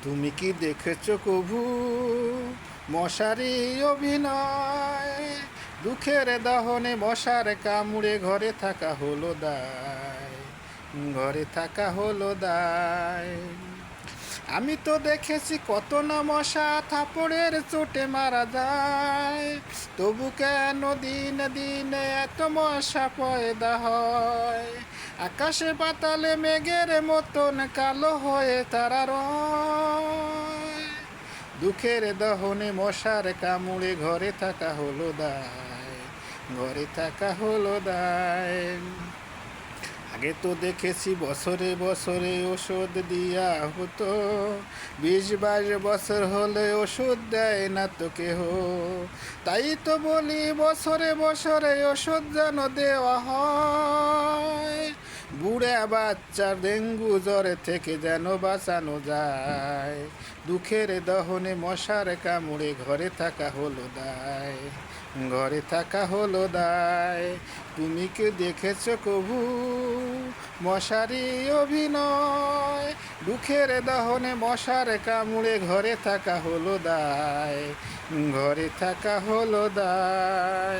তুমি কি দেখেছো কভু মশারি অভিনয়? দুঃখের দহনে মশার কামড়ে ঘরে থাকা হলো দায়, ঘরে থাকা হলো দায়। আমি তো দেখেছি কত না মশা থাপড়ের চোটে মারা যায়, তবু কেন দিনে দিনে এত মশা পয়দা হয়? আকাশে পাতালে মেঘের মতন কালো হয়ে তারা রয়। দুঃখের দহনে মশার কামড়ে ঘরে থাকা হলো দায়, ঘরে থাকা হলো দায়। আগে তো দেখেছি বছরে বছরে ওষুধ দিয়া হতো, 20-22 বছর হলে ওষুধ দেয় না তো কেহ। তাই তো বলি বছরে বছরে ওষুধ যেন দেওয়া হয়, বুড়া বাচ্চার ডেঙ্গু জ্বরে থেকে যেন বাঁচানো যায়। দুঃখের দহনে মশার কামড়ে ঘরে থাকা হলো দায়, ঘরে থাকা হলো দায়। তুমি কি দেখেছো কভু মশারি অভিনয়? দুঃখের দহনে মশার কামড়ে ঘরে থাকা হলো দায়, ঘরে থাকা হলো দায়।